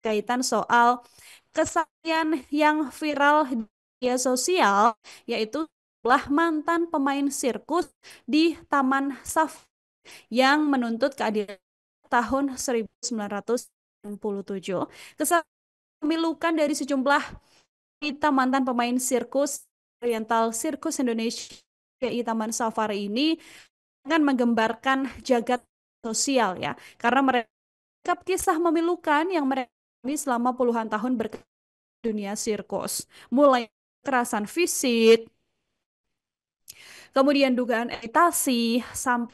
kaitan soal kesalahan yang viral di media sosial, yaitu setelah mantan pemain sirkus di Taman Safari yang menuntut keadilan tahun 1997. Kesalahan memilukan dari sejumlah wanita mantan pemain sirkus Oriental Sirkus Indonesia di Taman Safari ini akan menggambarkan jagat sosial ya, karena mereka kisah memilukan yang mereka alami selama puluhan tahun dunia sirkus, mulai kekerasan fisik, kemudian dugaan eksploitasi, sampai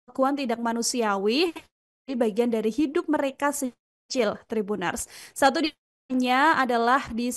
perlakuan tidak manusiawi di bagian dari hidup mereka kecil Tribuners. Satu diantaranya adalah di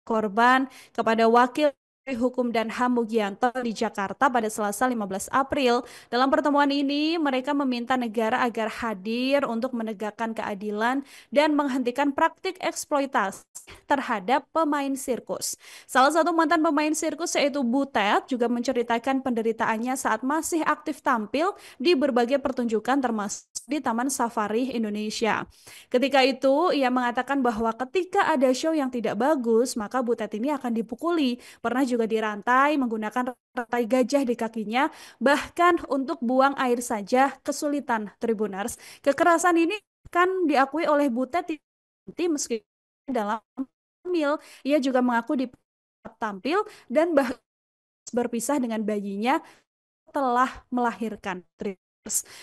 korban kepada Wakil Hukum dan HAM Mugianto di Jakarta pada Selasa 15 April. Dalam pertemuan ini, mereka meminta negara agar hadir untuk menegakkan keadilan dan menghentikan praktik eksploitasi terhadap pemain sirkus. Salah satu mantan pemain sirkus yaitu Butet juga menceritakan penderitaannya saat masih aktif tampil di berbagai pertunjukan termasuk di Taman Safari Indonesia. Ketika itu, ia mengatakan bahwa ketika ada show yang tidak bagus, maka Butet ini akan dipukuli. Pernah juga dirantai menggunakan rantai gajah di kakinya, bahkan untuk buang air saja kesulitan Tribuners. Kekerasan ini kan diakui oleh Butet meski dalam hamil. Ia juga mengaku di tampil dan bahkan berpisah dengan bayinya telah melahirkan.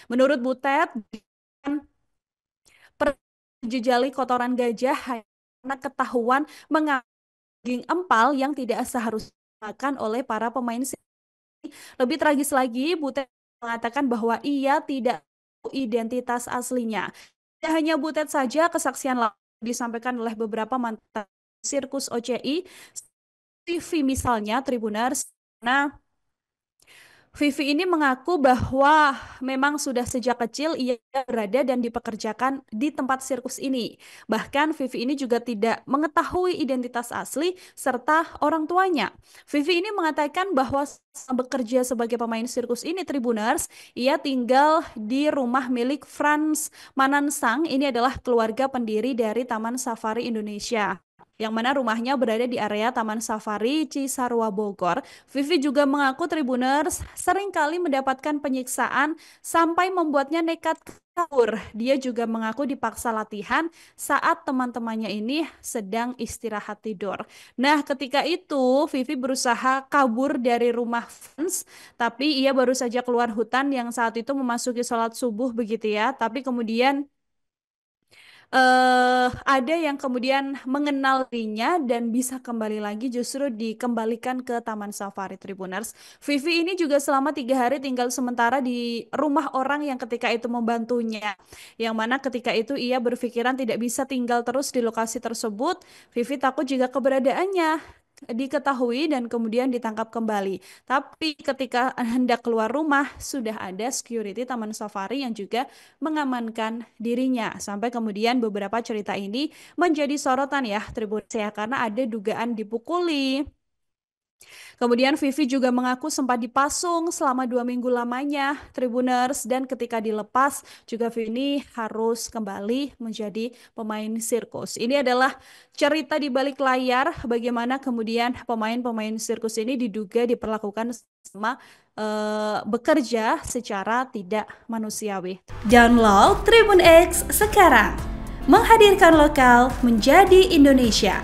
Menurut Butet, jejali kotoran gajah karena ketahuan mengaging empal yang tidak seharusnya dimakan oleh para pemain. Lebih tragis lagi, Butet mengatakan bahwa ia tidak tahu identitas aslinya. Tidak hanya Butet saja, kesaksian disampaikan oleh beberapa mantan sirkus OCI, TV misalnya, Tribuners. Nah, Vivi ini mengaku bahwa memang sudah sejak kecil ia berada dan dipekerjakan di tempat sirkus ini. Bahkan Vivi ini juga tidak mengetahui identitas asli serta orang tuanya. Vivi ini mengatakan bahwa bekerja sebagai pemain sirkus ini Tribuners, ia tinggal di rumah milik Franz Manansang. Ini adalah keluarga pendiri dari Taman Safari Indonesia, yang mana rumahnya berada di area Taman Safari Cisarua Bogor. Vivi juga mengaku Tribuners seringkali mendapatkan penyiksaan sampai membuatnya nekat kabur. Dia juga mengaku dipaksa latihan saat teman-temannya ini sedang istirahat tidur. Nah, ketika itu Vivi berusaha kabur dari rumah fans, tapi ia baru saja keluar hutan yang saat itu memasuki sholat subuh begitu ya. Tapi kemudian ada yang kemudian mengenal dirinya dan bisa kembali lagi justru dikembalikan ke Taman Safari Tribuners. Vivi ini juga selama 3 hari tinggal sementara di rumah orang yang ketika itu membantunya. Yang mana ketika itu ia berpikiran tidak bisa tinggal terus di lokasi tersebut. Vivi takut jika keberadaannya diketahui dan kemudian ditangkap kembali. Tapi ketika hendak keluar rumah, sudah ada security Taman Safari yang juga mengamankan dirinya. Sampai kemudian beberapa cerita ini menjadi sorotan ya Tribun saya karena ada dugaan dipukuli. Kemudian Vivi juga mengaku sempat dipasung selama 2 minggu lamanya Tribuners, dan ketika dilepas juga Vivi harus kembali menjadi pemain sirkus. Ini adalah cerita di balik layar bagaimana kemudian pemain-pemain sirkus ini diduga diperlakukan sama bekerja secara tidak manusiawi. Download Tribun X sekarang, menghadirkan lokal menjadi Indonesia.